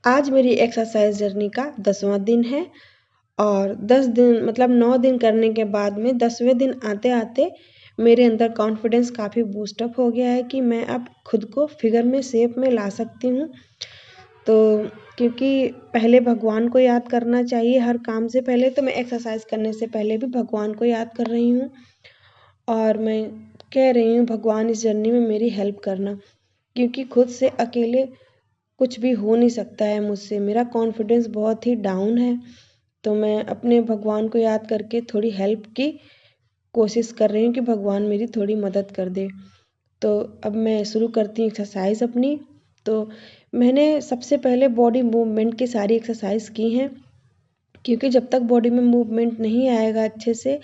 आज मेरी exercise journey का 10वां दिन है और 10 दिन मतलब 9 दिन करने के बाद में 10वें दिन आते-आते मेरे अंदर कॉन्फिडेंस काफ़ी बूस्ट अप हो गया है कि मैं अब खुद को फिगर में शेप में ला सकती हूँ। तो क्योंकि पहले भगवान को याद करना चाहिए हर काम से पहले, तो मैं एक्सरसाइज करने से पहले भी भगवान को याद कर रही हूँ और मैं कह रही हूँ भगवान इस जर्नी में मेरी हेल्प करना, क्योंकि खुद से अकेले कुछ भी हो नहीं सकता है मुझसे। मेरा कॉन्फिडेंस बहुत ही डाउन है, तो मैं अपने भगवान को याद करके थोड़ी हेल्प की कोशिश कर रही हूँ कि भगवान मेरी थोड़ी मदद कर दे। तो अब मैं शुरू करती हूँ एक्सरसाइज अपनी। तो मैंने सबसे पहले बॉडी मूवमेंट की सारी एक्सरसाइज की हैं, क्योंकि जब तक बॉडी में मूवमेंट नहीं आएगा अच्छे से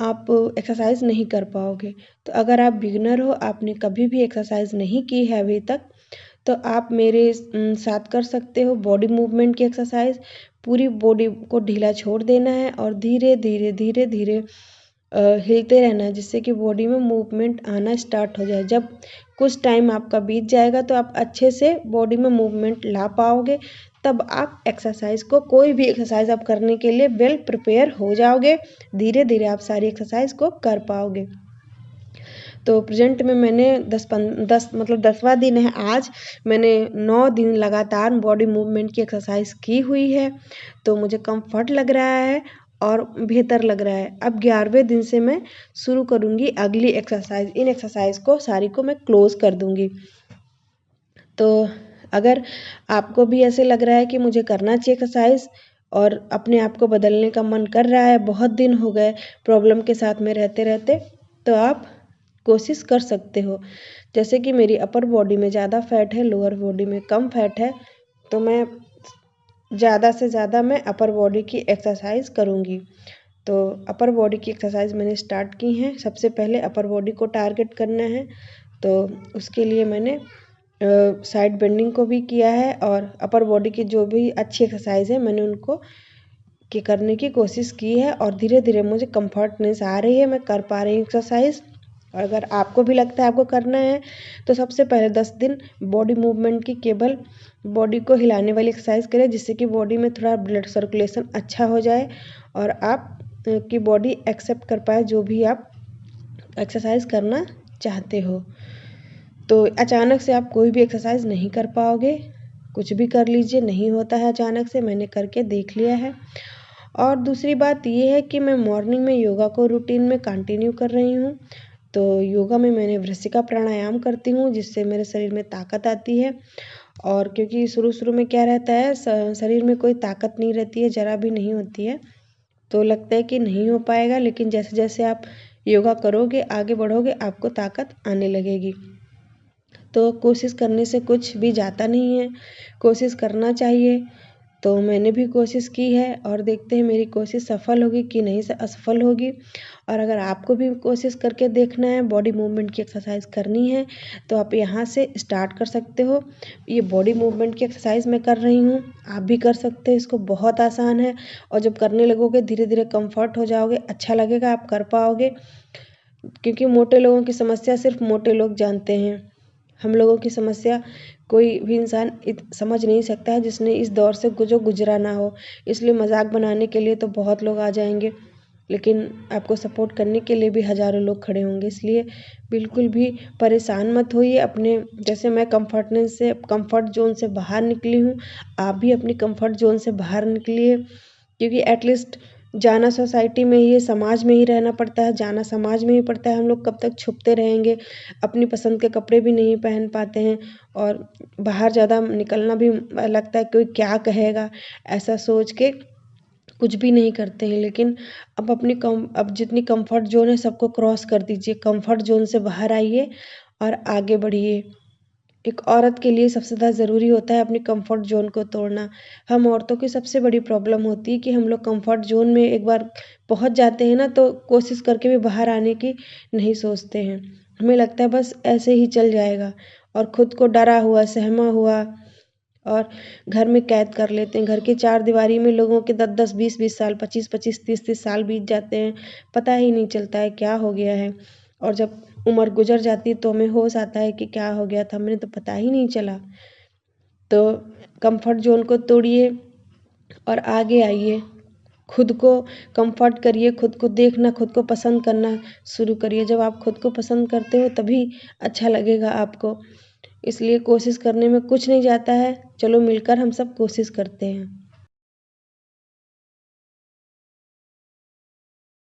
आप एक्सरसाइज नहीं कर पाओगे। तो अगर आप बिगिनर हो, आपने कभी भी एक्सरसाइज नहीं की है अभी तक, तो आप मेरे साथ कर सकते हो बॉडी मूवमेंट की एक्सरसाइज। पूरी बॉडी को ढीला छोड़ देना है और धीरे धीरे धीरे धीरे हिलते रहना है, जिससे कि बॉडी में मूवमेंट आना स्टार्ट हो जाए। जब कुछ टाइम आपका बीत जाएगा तो आप अच्छे से बॉडी में मूवमेंट ला पाओगे, तब आप एक्सरसाइज को कोई भी एक्सरसाइज आप करने के लिए वेल प्रिपेयर हो जाओगे। धीरे धीरे आप सारी एक्सरसाइज को कर पाओगे। तो प्रेजेंट में मैंने 10 मतलब 10वां दिन है आज, मैंने 9 दिन लगातार बॉडी मूवमेंट की एक्सरसाइज की हुई है, तो मुझे कंफर्ट लग रहा है और बेहतर लग रहा है। अब 11वें दिन से मैं शुरू करूँगी अगली एक्सरसाइज। इन एक्सरसाइज को सारी को मैं क्लोज कर दूँगी। तो अगर आपको भी ऐसे लग रहा है कि मुझे करना चाहिए एक्सरसाइज और अपने आप को बदलने का मन कर रहा है, बहुत दिन हो गए प्रॉब्लम के साथ में रहते रहते, तो आप कोशिश कर सकते हो। जैसे कि मेरी अपर बॉडी में ज़्यादा फैट है, लोअर बॉडी में कम फैट है, तो मैं ज़्यादा से ज़्यादा मैं अपर बॉडी की एक्सरसाइज करूँगी। तो अपर बॉडी की एक्सरसाइज मैंने स्टार्ट की हैं। सबसे पहले अपर बॉडी को टारगेट करना है, तो उसके लिए मैंने साइड बेंडिंग को भी किया है और अपर बॉडी की जो भी अच्छी एक्सरसाइज है मैंने उनको करने की कोशिश की है और धीरे धीरे मुझे कंफर्टनेस आ रही है, मैं कर पा रही हूँ एक्सरसाइज। और अगर आपको भी लगता है आपको करना है, तो सबसे पहले 10 दिन बॉडी मूवमेंट की केवल बॉडी को हिलाने वाली एक्सरसाइज करें, जिससे कि बॉडी में थोड़ा ब्लड सर्कुलेशन अच्छा हो जाए और आप की बॉडी एक्सेप्ट कर पाए जो भी आप एक्सरसाइज करना चाहते हो। तो अचानक से आप कोई भी एक्सरसाइज नहीं कर पाओगे, कुछ भी कर लीजिए, नहीं होता है अचानक से, मैंने करके देख लिया है। और दूसरी बात ये है कि मैं मॉर्निंग में योगा को रूटीन में कंटिन्यू कर रही हूँ। तो योगा में मैंने वृश्चिका प्राणायाम करती हूँ, जिससे मेरे शरीर में ताकत आती है। और क्योंकि शुरू में क्या रहता है, शरीर में कोई ताकत नहीं रहती है, ज़रा भी नहीं होती है, तो लगता है कि नहीं हो पाएगा, लेकिन जैसे जैसे आप योगा करोगे, आगे बढ़ोगे, आपको ताकत आने लगेगी। तो कोशिश करने से कुछ भी जाता नहीं है, कोशिश करना चाहिए। तो मैंने भी कोशिश की है और देखते हैं मेरी कोशिश सफल होगी कि नहीं असफल होगी। और अगर आपको भी कोशिश करके देखना है, बॉडी मूवमेंट की एक्सरसाइज करनी है, तो आप यहाँ से स्टार्ट कर सकते हो। ये बॉडी मूवमेंट की एक्सरसाइज मैं कर रही हूँ, आप भी कर सकते हो। इसको बहुत आसान है और जब करने लगोगे धीरे धीरे कंफर्ट हो जाओगे, अच्छा लगेगा, आप कर पाओगे। क्योंकि मोटे लोगों की समस्या सिर्फ मोटे लोग जानते हैं, हम लोगों की समस्या कोई भी इंसान समझ नहीं सकता है जिसने इस दौर से जो गुजरा ना हो। इसलिए मजाक बनाने के लिए तो बहुत लोग आ जाएंगे, लेकिन आपको सपोर्ट करने के लिए भी हज़ारों लोग खड़े होंगे। इसलिए बिल्कुल भी परेशान मत होइए। अपने जैसे मैं कंफर्ट जोन से बाहर निकली हूँ, आप भी अपनी कंफर्ट जोन से बाहर निकलिए, क्योंकि एटलीस्ट जाना सोसाइटी में ही है, समाज में ही रहना पड़ता है, जाना समाज में ही पड़ता है। हम लोग कब तक छुपते रहेंगे, अपनी पसंद के कपड़े भी नहीं पहन पाते हैं और बाहर ज़्यादा निकलना भी लगता है कोई क्या कहेगा, ऐसा सोच के कुछ भी नहीं करते हैं। लेकिन अब जितनी कंफर्ट जोन है सबको क्रॉस कर दीजिए, कंफर्ट जोन से बाहर आइए और आगे बढ़िए। एक औरत के लिए सबसे ज़्यादा ज़रूरी होता है अपनी कंफर्ट जोन को तोड़ना। हम औरतों की सबसे बड़ी प्रॉब्लम होती है कि हम लोग कंफर्ट जोन में एक बार पहुंच जाते हैं ना, तो कोशिश करके भी बाहर आने की नहीं सोचते हैं। हमें लगता है बस ऐसे ही चल जाएगा और खुद को डरा हुआ, सहमा हुआ और घर में कैद कर लेते हैं। घर की चार दीवारी में लोगों के 10-10, 20-20 साल, 25-25, 30-30 साल बीत जाते हैं, पता ही नहीं चलता है क्या हो गया है। और जब उम्र गुजर जाती है तो हमें होश आता है कि क्या हो गया था, मैंने तो पता ही नहीं चला। तो कंफर्ट जोन को तोड़िए और आगे आइए। खुद को कंफर्ट करिए, खुद को देखना, खुद को पसंद करना शुरू करिए। जब आप खुद को पसंद करते हो तभी अच्छा लगेगा आपको। इसलिए कोशिश करने में कुछ नहीं जाता है। चलो मिलकर हम सब कोशिश करते हैं।